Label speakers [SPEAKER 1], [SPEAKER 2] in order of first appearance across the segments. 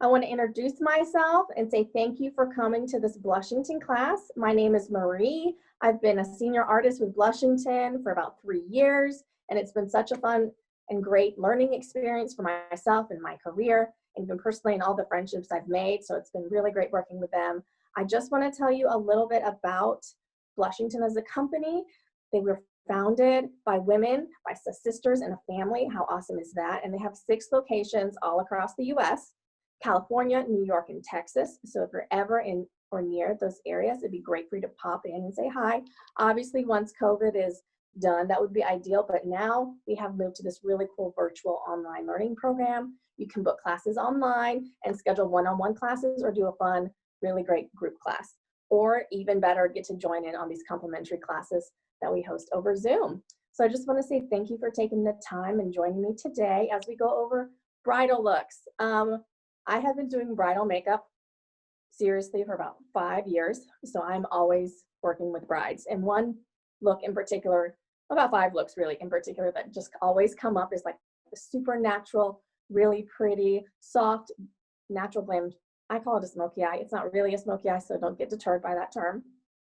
[SPEAKER 1] I want to introduce myself and say thank you for coming to this Blushington class. My name is Marie. I've been a senior artist with Blushington for about 3 years, and it's been such a fun and great learning experience for myself and my career, and even personally and all the friendships I've made. So it's been really great working with them. I just want to tell you a little bit about Blushington as a company. They were founded by women, by sisters and a family. How awesome is that? And they have 6 locations all across the US, California, New York, and Texas. So if you're ever in or near those areas, it'd be great for you to pop in and say hi. Obviously, once COVID is done, that would be ideal, but now we have moved to this really cool virtual online learning program. You can book classes online and schedule one-on-one classes or do a fun, really great group class. Or even better, get to join in on these complimentary classes that we host over Zoom. So I just want to say thank you for taking the time and joining me today as we go over bridal looks. I have been doing bridal makeup seriously for about 5 years, so I'm always working with brides. And one look in particular, about 5 looks really in particular, that just always come up is like the super natural, really pretty, soft, natural glam. I call it a smoky eye. It's not really a smoky eye, so don't get deterred by that term.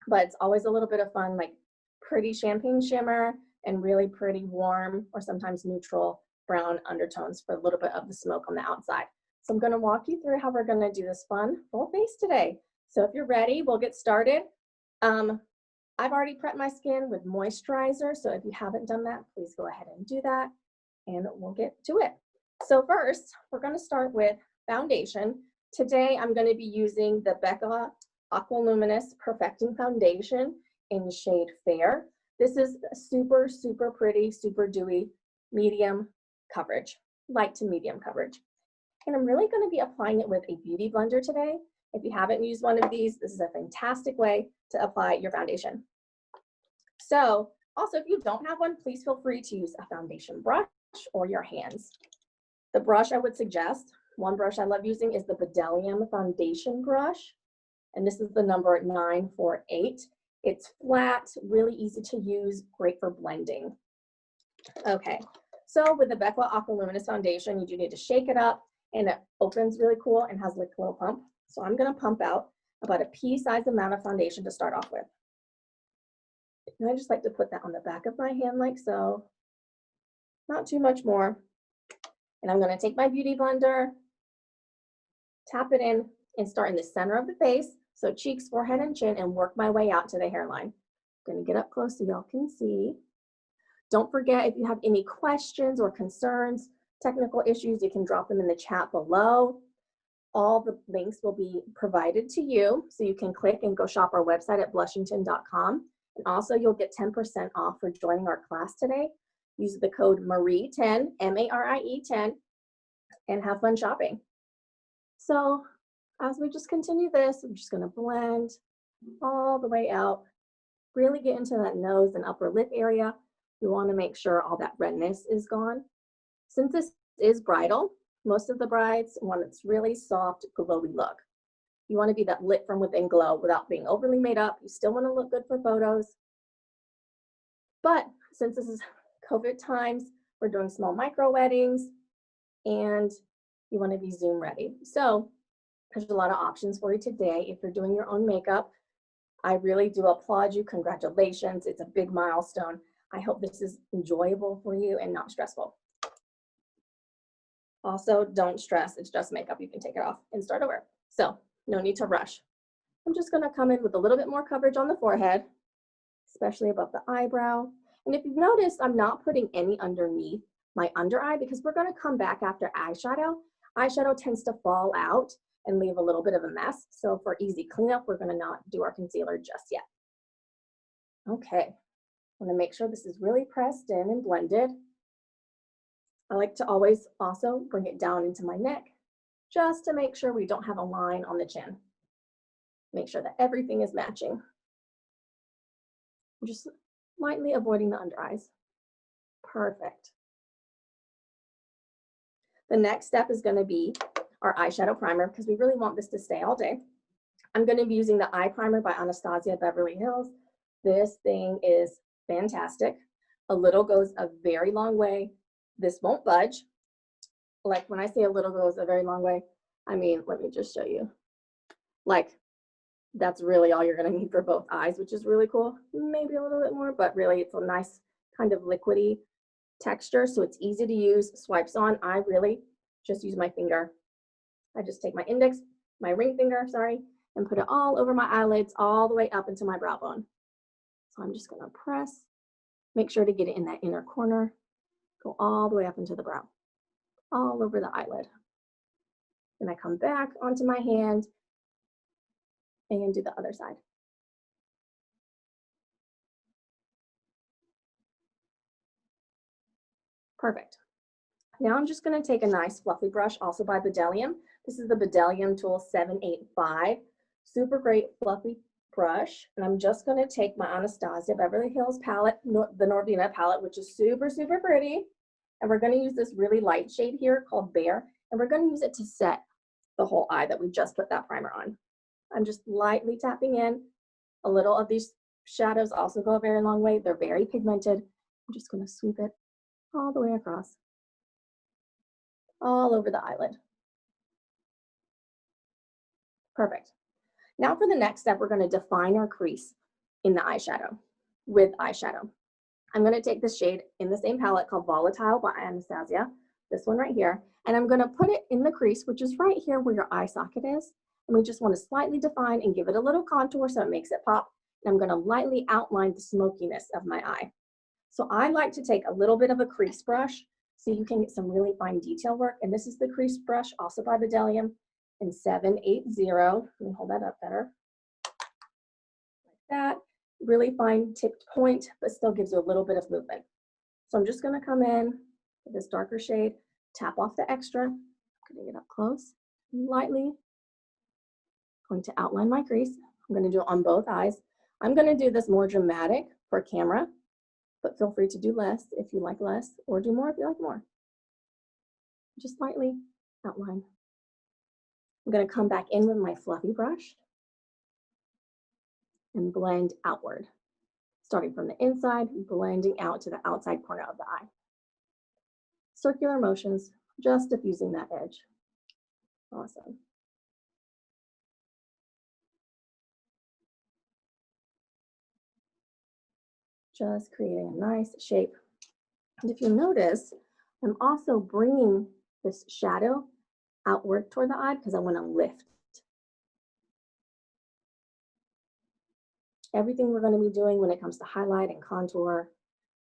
[SPEAKER 1] But it's always a little bit of fun, like pretty champagne shimmer and really pretty warm or sometimes neutral brown undertones for a little bit of the smoke on the outside. So I'm going to walk you through how we're going to do this fun full face today. So if you're ready, we'll get started. I've already prepped my skin with moisturizer, so if you haven't done that, please go ahead and do that, and we'll get to it. So first, we're going to start with foundation. Today, I'm going to be using the Becca Aqua Luminous Perfecting Foundation in shade Fair. This is super, super pretty, super dewy, medium coverage, light to medium coverage. And I'm really going to be applying it with a beauty blender today. If you haven't used one of these, this is a fantastic way to apply your foundation. So also, if you don't have one, please feel free to use a foundation brush or your hands. The brush I would suggest, one brush I love using is the Bridal foundation brush. And this is the number 948. It's flat, really easy to use, great for blending. Okay, so with the Becca Aqua Luminous Foundation, you do need to shake it up, and it opens really cool and has like a little pump. So I'm going to pump out about a pea-sized amount of foundation to start off with. And I just like to put that on the back of my hand like so. Not too much more. And I'm going to take my beauty blender, tap it in, and start in the center of the face, so cheeks, forehead, and chin, and work my way out to the hairline. I'm going to get up close so y'all can see. Don't forget, if you have any questions or concerns, technical issues, you can drop them in the chat below. All the links will be provided to you, so you can click and go shop our website at blushington.com. And also, you'll get 10% off for joining our class today. Use the code MARIE10, M-A-R-I-E 10, and have fun shopping. So as we just continue this, I'm just going to blend all the way out, really get into that nose and upper lip area. We want to make sure all that redness is gone. Since this is bridal, most of the brides want this really soft, glowy look. You want to be that lit from within glow without being overly made up. You still want to look good for photos. But since this is COVID times, we're doing small micro weddings, and you want to be Zoom ready. So there's a lot of options for you today. If you're doing your own makeup, I really do applaud you. Congratulations. It's a big milestone. I hope this is enjoyable for you and not stressful. Also, don't stress. It's just makeup. You can take it off and start over. So no need to rush. I'm just going to come in with a little bit more coverage on the forehead, especially above the eyebrow. And if you've noticed, I'm not putting any underneath my under eye because we're going to come back after eyeshadow. Eyeshadow tends to fall out and leave a little bit of a mess. So for easy cleanup, we're going to not do our concealer just yet. Okay, I want to make sure this is really pressed in and blended. I like to always also bring it down into my neck just to make sure we don't have a line on the chin. Make sure that everything is matching. I'm just lightly avoiding the under eyes. Perfect. The next step is going to be our eyeshadow primer because we really want this to stay all day. I'm going to be using the eye primer by Anastasia Beverly Hills. This thing is fantastic. A little goes a very long way. This won't budge. Like when I say a little goes a very long way, I mean, let me just show you. Like, that's really all you're gonna need for both eyes, which is really cool. Maybe a little bit more, but really it's a nice kind of liquidy texture, so it's easy to use, swipes on. I really just use my finger. I just take my index, my ring finger, sorry, and put it all over my eyelids, all the way up into my brow bone. So I'm just gonna press, make sure to get it in that inner corner, go all the way up into the brow, all over the eyelid. Then I come back onto my hand and do the other side. Perfect. Now I'm just going to take a nice fluffy brush, also by Bridal. This is the Bridal Tool 785. Super great fluffy brush. And I'm just going to take my Anastasia Beverly Hills palette, the Norvina palette, which is super, super pretty. And we're going to use this really light shade here called Bear. And we're going to use it to set the whole eye that we just put that primer on. I'm just lightly tapping in. A little of these shadows also go a very long way. They're very pigmented. I'm just going to sweep it all the way across, all over the eyelid. Perfect. Now for the next step, we're going to define our crease in the eyeshadow with eyeshadow. I'm going to take this shade in the same palette called Volatile by Anastasia, this one right here, and I'm going to put it in the crease, which is right here where your eye socket is. And we just want to slightly define and give it a little contour so it makes it pop. And I'm going to lightly outline the smokiness of my eye. So I like to take a little bit of a crease brush so you can get some really fine detail work. And this is the crease brush, also by Bridal in 780. Let me hold that up better. Like that. Really fine tipped point, but still gives you a little bit of movement. So I'm just going to come in with this darker shade, tap off the extra, getting it up close, lightly. Going to outline my crease. I'm going to do it on both eyes. I'm going to do this more dramatic for camera, but feel free to do less if you like less, or do more if you like more. Just lightly outline. I'm going to come back in with my fluffy brush and blend outward, starting from the inside, blending out to the outside corner of the eye. Circular motions, just diffusing that edge. Awesome. Just creating a nice shape. And if you notice, I'm also bringing this shadow outward toward the eye because I want to lift. Everything we're going to be doing when it comes to highlight and contour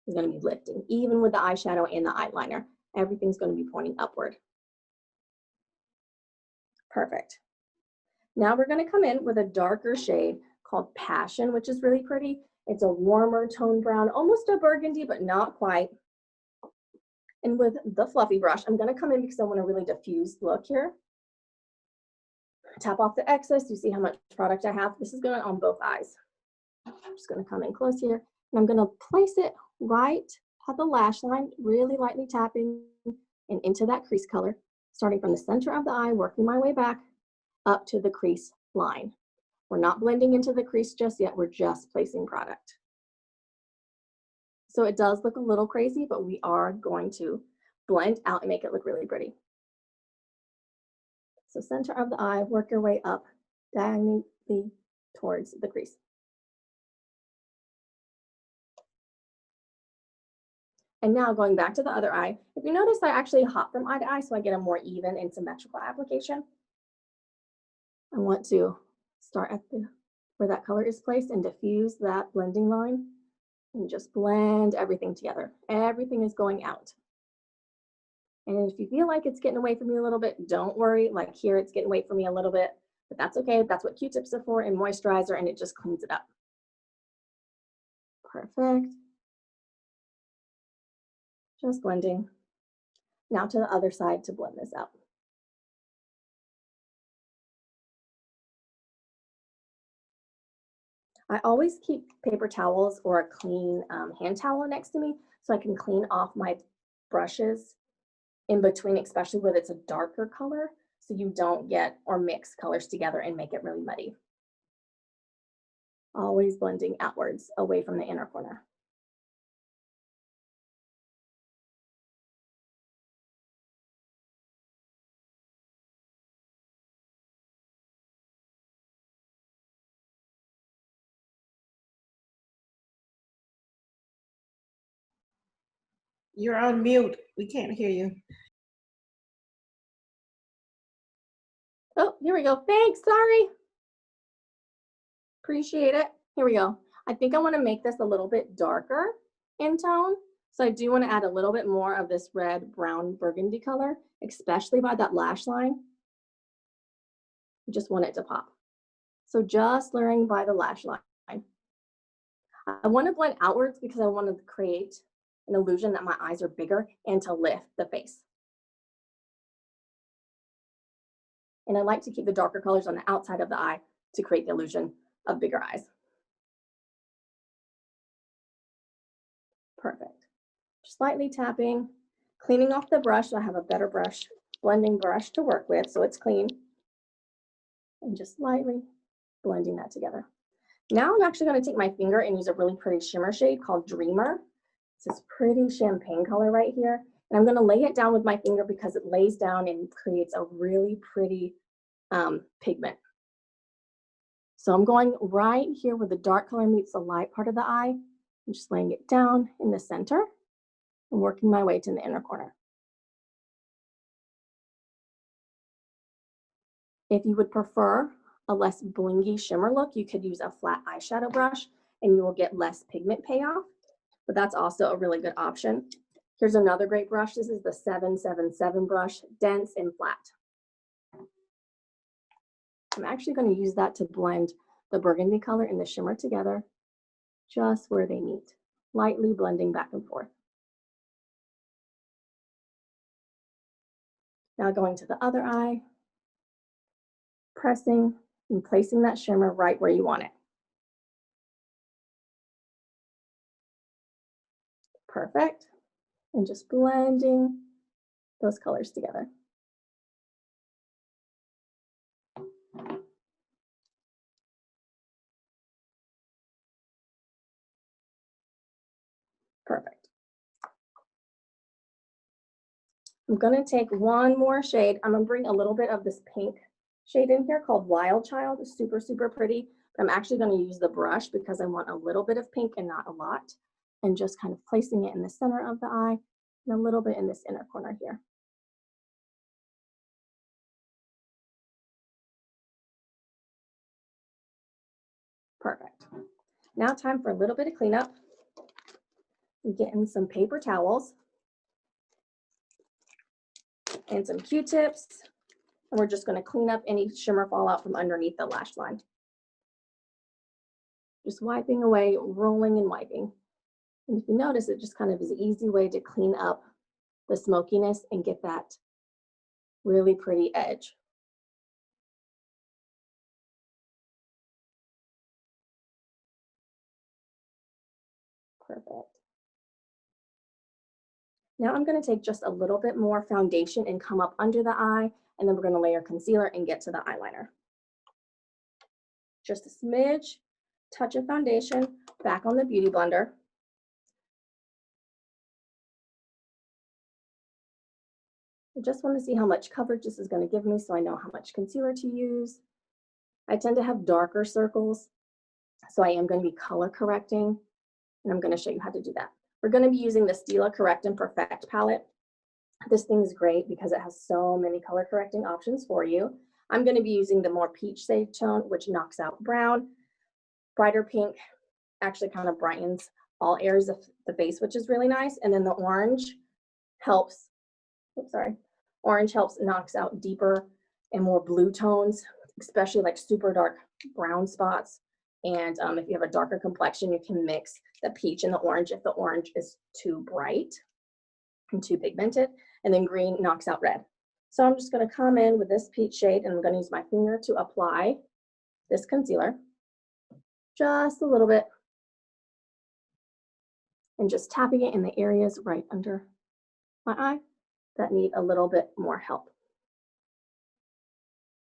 [SPEAKER 1] is going to be lifting. Even with the eyeshadow and the eyeliner, everything's going to be pointing upward. Perfect. Now we're going to come in with a darker shade called Passion, which is really pretty. It's a warmer tone brown, almost a burgundy, but not quite. And with the fluffy brush, I'm going to come in because I want a really diffused look here. Tap off the excess. You see how much product I have. This is going on both eyes. I'm just going to come in close here, and I'm going to place it right at the lash line, really lightly tapping and into that crease color, starting from the center of the eye, working my way back up to the crease line. We're not blending into the crease just yet. We're just placing product. So it does look a little crazy, but we are going to blend out and make it look really pretty. So center of the eye, work your way up diagonally towards the crease. And now going back to the other eye, if you notice I actually hop from eye to eye so I get a more even and symmetrical application. I want to start at where that color is placed and diffuse that blending line and just blend everything together. Everything is going out. And if you feel like it's getting away from you a little bit, don't worry. Like here, it's getting away from me a little bit, but that's okay. That's what Q-tips are for, and moisturizer, and it just cleans it up. Perfect. Just blending. Now to the other side to blend this out. I always keep paper towels or a clean hand towel next to me so I can clean off my brushes in between, especially when it's a darker color, so you don't get or mix colors together and make it really muddy. Always blending outwards, away from the inner corner.
[SPEAKER 2] You're on mute. We can't hear you.
[SPEAKER 1] Oh, here we go. Thanks, sorry. Appreciate it. Here we go. I think I want to make this a little bit darker in tone. So I do want to add a little bit more of this red, brown, burgundy color, especially by that lash line. I just want it to pop. So just layering by the lash line. I want to blend outwards because I want to create an illusion that my eyes are bigger and to lift the face. And I like to keep the darker colors on the outside of the eye to create the illusion of bigger eyes. Perfect. Just lightly tapping, cleaning off the brush so I have a better brush, blending brush to work with so it's clean. And just lightly blending that together. Now I'm actually going to take my finger and use a really pretty shimmer shade called Dreamer. It's this pretty champagne color right here. And I'm going to lay it down with my finger because it lays down and creates a really pretty pigment. So I'm going right here where the dark color meets the light part of the eye. I'm just laying it down in the center and working my way to the inner corner. If you would prefer a less blingy shimmer look, you could use a flat eyeshadow brush and you will get less pigment payoff, but that's also a really good option. Here's another great brush. This is the 777 brush, dense and flat. I'm actually going to use that to blend the burgundy color and the shimmer together, just where they meet, lightly blending back and forth. Now going to the other eye, pressing and placing that shimmer right where you want it. Perfect. And just blending those colors together. Perfect. I'm going to take one more shade. I'm going to bring a little bit of this pink shade in here called Wild Child. It's super, super pretty. But I'm actually going to use the brush because I want a little bit of pink and not a lot. And just kind of placing it in the center of the eye and a little bit in this inner corner here. Perfect. Now time for a little bit of cleanup. I'm getting some paper towels and some Q-tips. And we're just going to clean up any shimmer fallout from underneath the lash line. Just wiping away, rolling and wiping. And if you notice, it just kind of is an easy way to clean up the smokiness and get that really pretty edge. Perfect. Now I'm going to take just a little bit more foundation and come up under the eye, and then we're going to layer concealer and get to the eyeliner. Just a smidge, touch of foundation, back on the Beauty Blender. I just want to see how much coverage this is going to give me so I know how much concealer to use. I tend to have darker circles, so I am going to be color correcting, and I'm going to show you how to do that. We're going to be using the Stila Correct and Perfect palette. This thing is great because it has so many color correcting options for you. I'm going to be using the more peach shade tone, which knocks out brown. Brighter pink actually kind of brightens all areas of the face, which is really nice. And then the orange helps, orange helps knocks out deeper and more blue tones, especially like super dark brown spots. And if you have a darker complexion, you can mix the peach and the orange if the orange is too bright and too pigmented. And then green knocks out red. So I'm just going to come in with this peach shade and I'm going to use my finger to apply this concealer just a little bit and just tapping it in the areas right under my eye that need a little bit more help.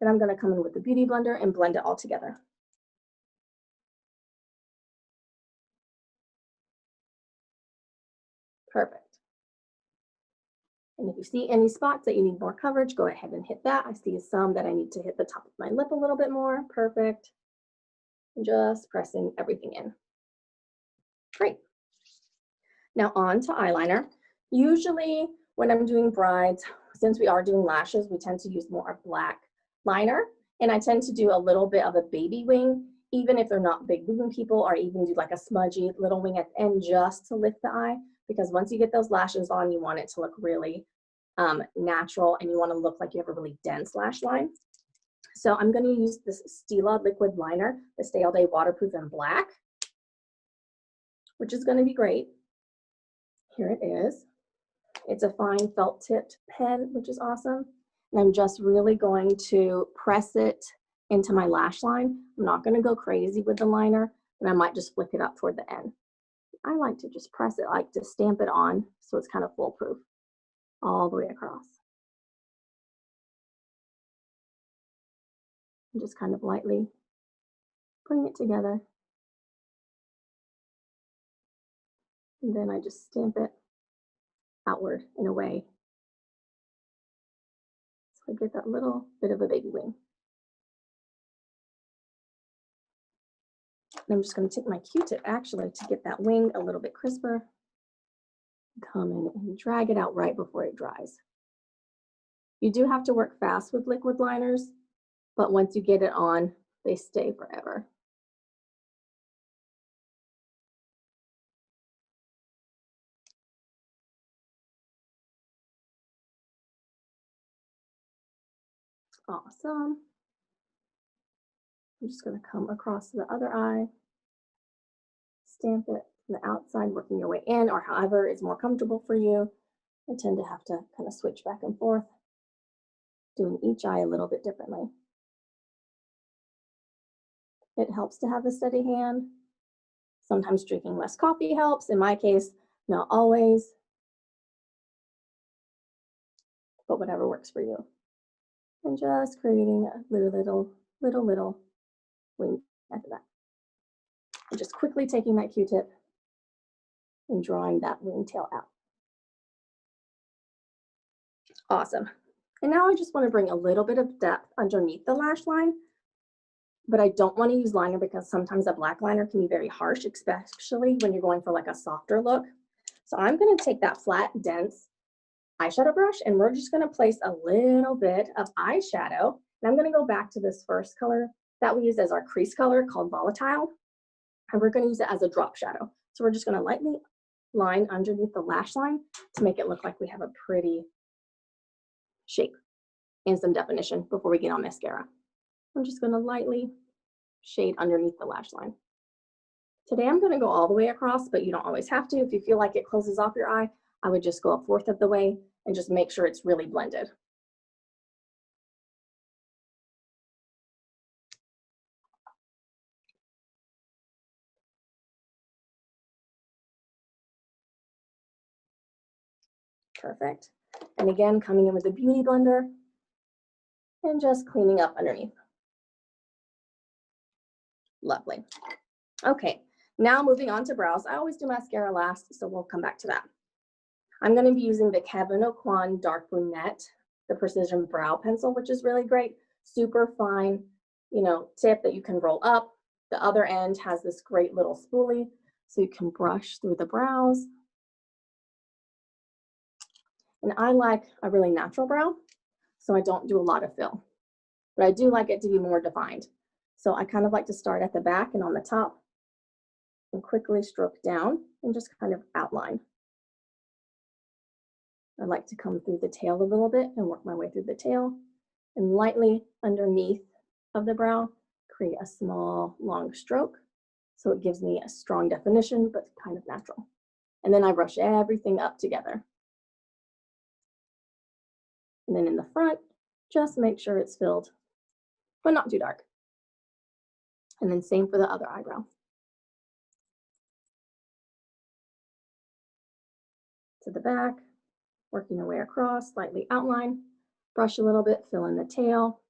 [SPEAKER 1] Then I'm going to come in with the Beauty Blender and blend it all together. Perfect. And if you see any spots that you need more coverage, go ahead and hit that. I see some that I need to hit the top of my lip a little bit more. Perfect. And just pressing everything in. Great. Now on to eyeliner. Usually when I'm doing brides, since we are doing lashes, we tend to use more black liner, and I tend to do a little bit of a baby wing, even if they're not big wing people, or even do like a smudgy little wing at the end just to lift the eye, because once you get those lashes on, you want it to look really natural, and you want to look like you have a really dense lash line. So I'm going to use this Stila liquid liner, the Stay All Day Waterproof in black, which is going to be great. Here it is. It's a fine felt tipped pen, which is awesome. And I'm just really going to press it into my lash line. I'm not going to go crazy with the liner, and I might just flick it up toward the end. I like to just press it, like to stamp it on, so it's kind of foolproof all the way across. And just kind of lightly bring it together. And then I just stamp it outward in a way. So I get that little bit of a baby wing. And I'm just going to take my Q-tip actually to get that wing a little bit crisper. Come in and drag it out right before it dries. You do have to work fast with liquid liners, but once you get it on, they stay forever. Awesome. I'm just going to come across to the other eye, stamp it from the outside, working your way in, or however is more comfortable for you. I tend to have to kind of switch back and forth, doing each eye a little bit differently. It helps to have a steady hand. Sometimes drinking less coffee helps. In my case, not always, but whatever works for you. And just creating a little wing after that. And just quickly taking that Q-tip and drawing that wingtail out. Awesome. And now I just want to bring a little bit of depth underneath the lash line, but I don't want to use liner because sometimes a black liner can be very harsh, especially when you're going for like a softer look. So I'm going to take that flat, dense eyeshadow brush, and we're just going to place a little bit of eyeshadow. And I'm going to go back to this first color that we used as our crease color called Volatile, and we're going to use it as a drop shadow. So we're just going to lightly line underneath the lash line to make it look like we have a pretty shape and some definition before we get on mascara. I'm just going to lightly shade underneath the lash line. Today I'm going to go all the way across, but you don't always have to. If you feel like it closes off your eye, I would just go 1/4 of the way and just make sure it's really blended. Perfect. And again, coming in with a beauty blender and just cleaning up underneath. Lovely. Okay, now moving on to brows. I always do mascara last, so we'll come back to that. I'm going to be using the Kevyn Aucoin Dark Brunette, the Precision Brow Pencil, which is really great. Super fine, tip that you can roll up. The other end has this great little spoolie, so you can brush through the brows. And I like a really natural brow, so I don't do a lot of fill, but I do like it to be more defined. So I kind of like to start at the back and on the top and quickly stroke down and just kind of outline. I like to come through the tail a little bit and work my way through the tail, and lightly underneath of the brow, create a small long stroke. So it gives me a strong definition, but kind of natural. And then I brush everything up together. And then in the front, just make sure it's filled, but not too dark. And then same for the other eyebrow. To the back, working your way across, slightly outline, brush a little bit, fill in the tail.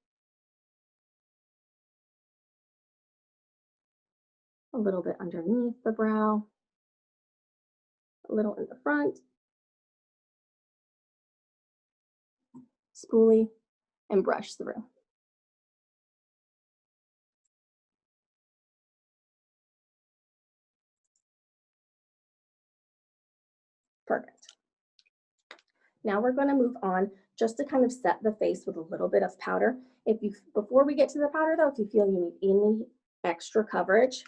[SPEAKER 1] A little bit underneath the brow, a little in the front, spoolie, and brush through. Perfect. Now we're going to move on just to kind of set the face with a little bit of powder. Before we get to the powder though, if you feel you need any extra coverage,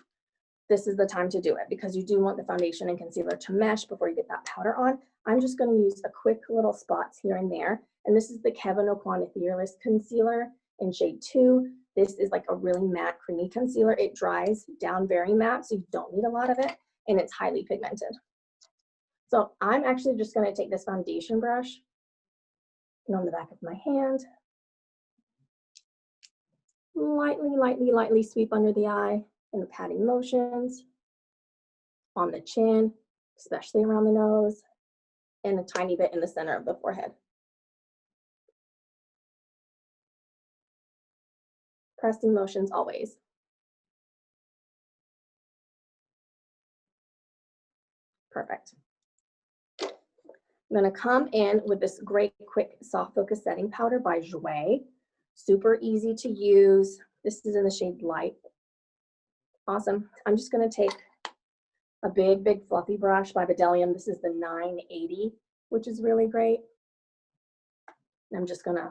[SPEAKER 1] this is the time to do it because you do want the foundation and concealer to mesh before you get that powder on. I'm just going to use a quick little spots here and there. And this is the Kevyn Aucoin Fearless Concealer in shade 2. This is like a really matte, creamy concealer. It dries down very matte, so you don't need a lot of it, and it's highly pigmented. So I'm actually just going to take this foundation brush and on the back of my hand, lightly sweep under the eye in the patting motions, on the chin, especially around the nose, and a tiny bit in the center of the forehead. Pressing motions always. Perfect. I'm going to come in with this great quick soft focus setting powder by Jouer. Super easy to use. This is in the shade Light. Awesome. I'm just going to take a big fluffy brush by Bridal. This is the 980, which is really great. And I'm just going to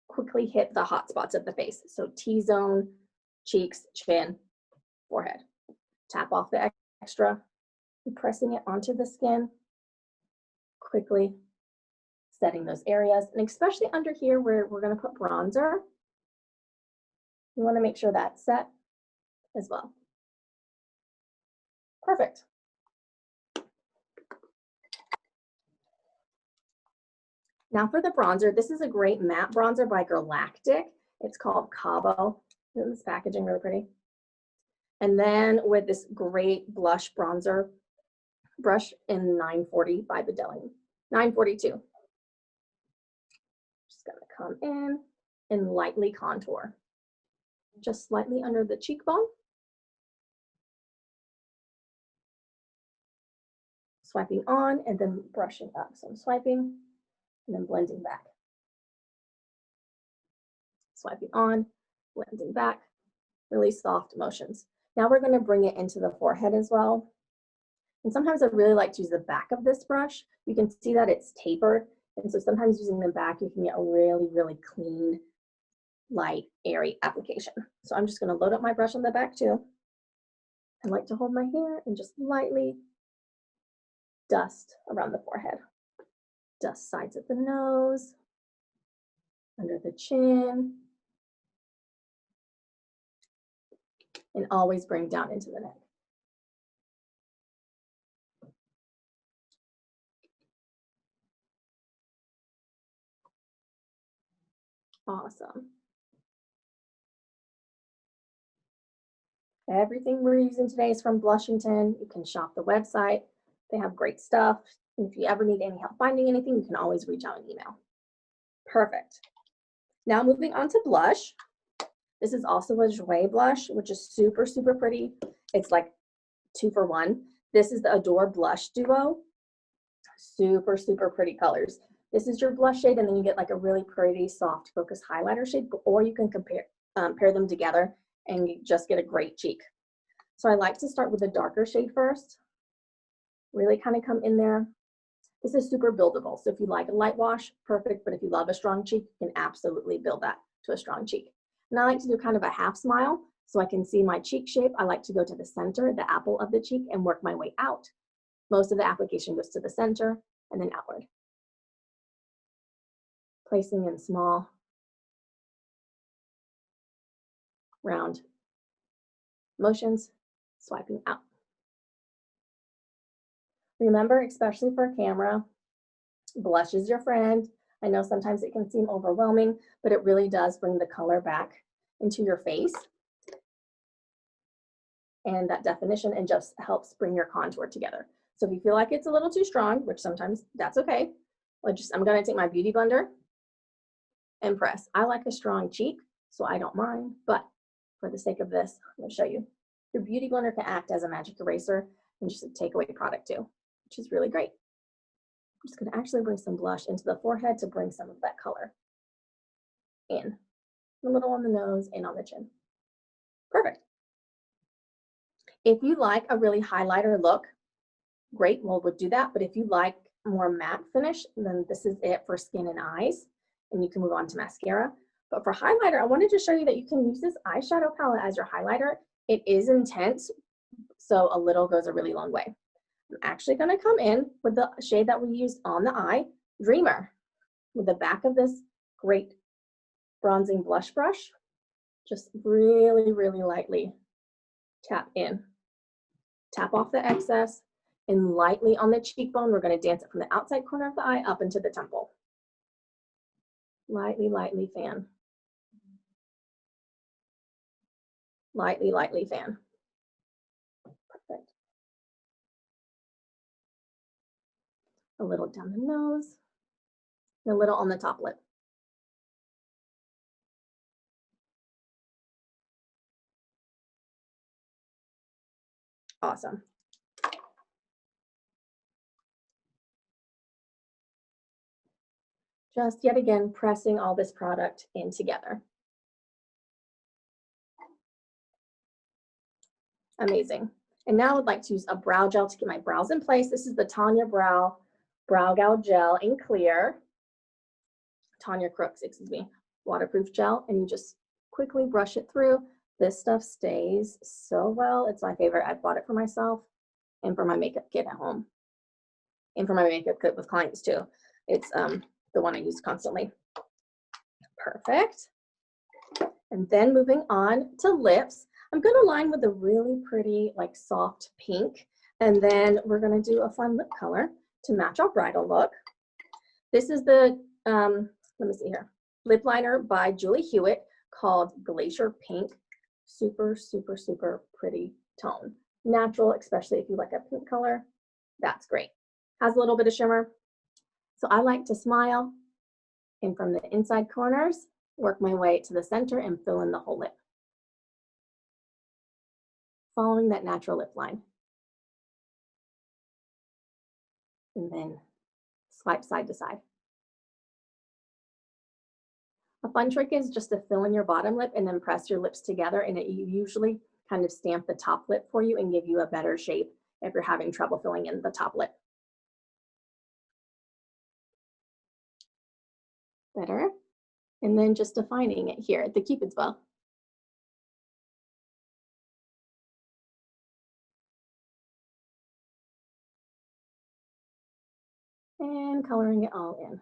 [SPEAKER 1] quickly hit the hot spots of the face. So T-zone, cheeks, chin, forehead. Tap off the extra, and pressing it onto the skin. Quickly setting those areas, and especially under here where we're going to put bronzer, you want to make sure that's set as well. Perfect. Now for the bronzer, this is a great matte bronzer by Galactic. It's called Cabo. Isn't this packaging really pretty? And then with this great blush bronzer brush in 940 by Bridal. 942. Just gonna come in and lightly contour. Just slightly under the cheekbone. Swiping on and then brushing up. So I'm swiping and then blending back. Swiping on, blending back. Really soft motions. Now we're going to bring it into the forehead as well. And sometimes I really like to use the back of this brush. You can see that it's tapered. And so sometimes using the back, you can get a really clean, light, airy application. So I'm just going to load up my brush on the back too. I like to hold my hair and just lightly dust around the forehead. Dust sides of the nose, under the chin, and always bring down into the neck. Awesome. Everything we're using today is from Blushington. You can shop the website. They have great stuff. And if you ever need any help finding anything, you can always reach out and email. Perfect. Now moving on to blush. This is also a Jouer blush, which is super pretty. It's like 2 for 1. This is the Adore Blush Duo. Super pretty colors. This is your blush shade, and then you get like a really pretty soft focus highlighter shade, or you can pair them together and you just get a great cheek. So I like to start with a darker shade first. Really kind of come in there. This is super buildable. So if you like a light wash, perfect. But if you love a strong cheek, you can absolutely build that to a strong cheek. And I like to do kind of a half smile so I can see my cheek shape. I like to go to the center, the apple of the cheek, and work my way out. Most of the application goes to the center and then outward. Placing in small, round motions, swiping out. Remember, especially for a camera, blush is your friend. I know sometimes it can seem overwhelming, but it really does bring the color back into your face and that definition, and just helps bring your contour together. So if you feel like it's a little too strong, which sometimes that's okay, I'm going to take my beauty blender and press. I like a strong cheek, so I don't mind, but for the sake of this, I'm going to show you. Your beauty blender can act as a magic eraser and just take away product too, which is really great. I'm just going to actually bring some blush into the forehead to bring some of that color in. A little on the nose and on the chin. Perfect. If you like a really highlighter look, great, we'll do that. But if you like more matte finish, then this is it for skin and eyes, and you can move on to mascara. But for highlighter, I wanted to show you that you can use this eyeshadow palette as your highlighter. It is intense, so a little goes a really long way. I'm actually going to come in with the shade that we used on the eye, Dreamer, with the back of this great bronzing blush brush. Just really, really lightly tap in. Tap off the excess, and lightly on the cheekbone, we're going to dance it from the outside corner of the eye up into the temple. Lightly, lightly fan. Lightly, lightly fan. Perfect. A little down the nose, and a little on the top lip. Awesome. Just yet again, pressing all this product in together. Amazing. And now I'd like to use a brow gel to get my brows in place. This is the Tanya Brow Gel Gel in Clear. Tanya Crooks, excuse me, waterproof gel. And you just quickly brush it through. This stuff stays so well. It's my favorite. I bought it for myself and for my makeup kit at home. And for my makeup kit with clients too. It's the one I use constantly. Perfect. And then moving on to lips. I'm going to line with a really pretty, like soft pink. And then we're going to do a fun lip color to match our bridal look. This is the, let me see here, lip liner by Julie Hewitt called Glacier Pink. Super, super, super pretty tone. Natural, especially if you like a pink color. That's great. Has a little bit of shimmer. So I like to smile and from the inside corners, work my way to the center and fill in the whole lip. Following that natural lip line. And then swipe side to side. A fun trick is just to fill in your bottom lip and then press your lips together, and it usually kind of stamp the top lip for you and give you a better shape if you're having trouble filling in the top lip. Better. And then just defining it here, the Cupid's bow. And coloring it all in.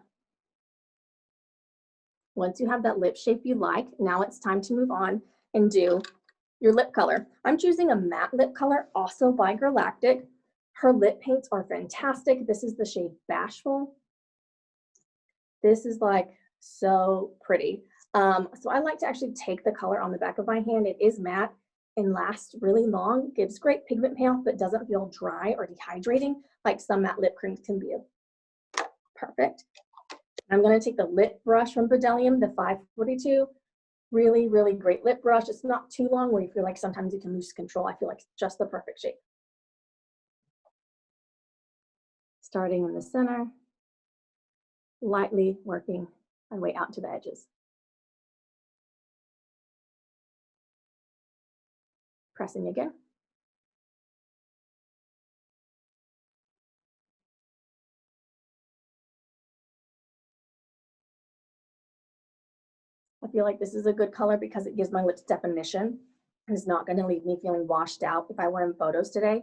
[SPEAKER 1] Once you have that lip shape you like, now it's time to move on and do your lip color. I'm choosing a matte lip color, also by Galactic. Her lip paints are fantastic. This is the shade Bashful. This is like so pretty. So I like to actually take the color on the back of my hand. It is matte and lasts really long, gives great pigment payoff, but doesn't feel dry or dehydrating like some matte lip creams can be. Perfect. I'm going to take the lip brush from Bridal, the 542. Really, really great lip brush. It's not too long where you feel like sometimes you can lose control. I feel like it's just the perfect shape. Starting in the center, lightly working my way out to the edges. Pressing again. I feel like this is a good color because it gives my lips definition and is not going to leave me feeling washed out if I were in photos today.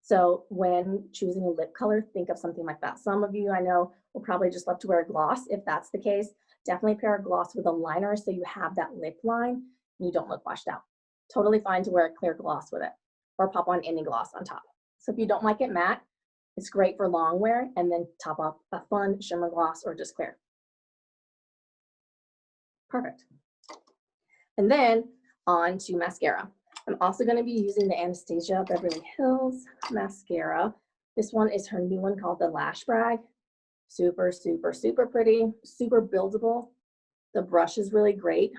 [SPEAKER 1] So when choosing a lip color, think of something like that. Some of you I know will probably just love to wear a gloss. If that's the case, definitely pair a gloss with a liner so you have that lip line and you don't look washed out. Totally fine to wear a clear gloss with it or pop on any gloss on top. So if you don't like it matte, it's great for long wear, and then top off a fun shimmer gloss or just clear. Perfect. And then on to mascara. I'm also going to be using the Anastasia Beverly Hills mascara. This one is her new one called the Lash Brag. Super, super, super pretty, super buildable. The brush is really great.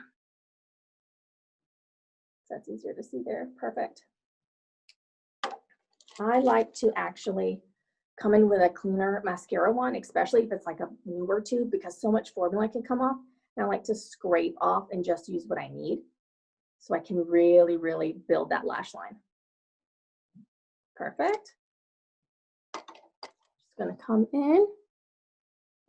[SPEAKER 1] That's easier to see there. Perfect. I like to actually come in with a cleaner mascara one, especially if it's like a newer tube, because so much formula can come off. And I like to scrape off and just use what I need so I can really, really build that lash line. Perfect. Just gonna come in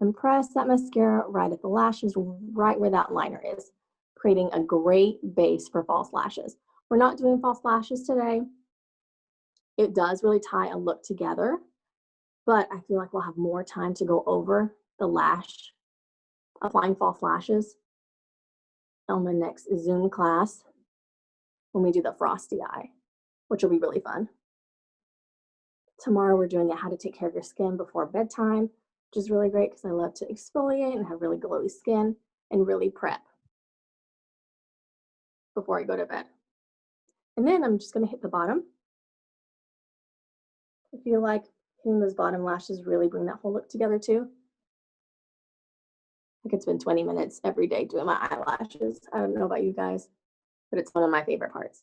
[SPEAKER 1] and press that mascara right at the lashes, right where that liner is, creating a great base for false lashes. We're not doing false lashes today. It does really tie a look together, but I feel like we'll have more time to go over the lash, applying false lashes on the next Zoom class when we do the frosty eye, which will be really fun. Tomorrow we're doing how to take care of your skin before bedtime, which is really great because I love to exfoliate and have really glowy skin and really prep before I go to bed. And then I'm just gonna hit the bottom. I feel like hitting those bottom lashes really bring that whole look together too. I could spend 20 minutes every day doing my eyelashes. I don't know about you guys, but it's one of my favorite parts.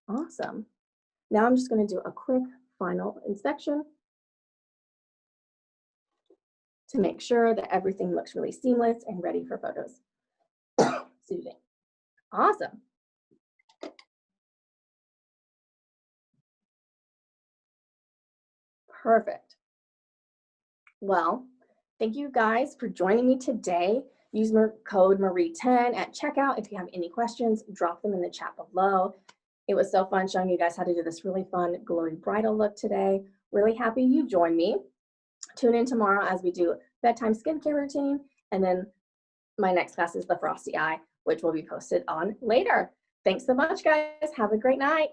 [SPEAKER 1] Awesome. Now I'm just going to do a quick final inspection to make sure that everything looks really seamless and ready for photos. Excuse me. Awesome. Perfect. Well, thank you guys for joining me today. Use code Marie10 at checkout. If you have any questions, drop them in the chat below. It was so fun showing you guys how to do this really fun glowy bridal look today. Really happy you joined me. Tune in tomorrow as we do bedtime skincare routine. And then my next class is the frosty eye, which will be posted on later. Thanks so much, guys. Have a great night.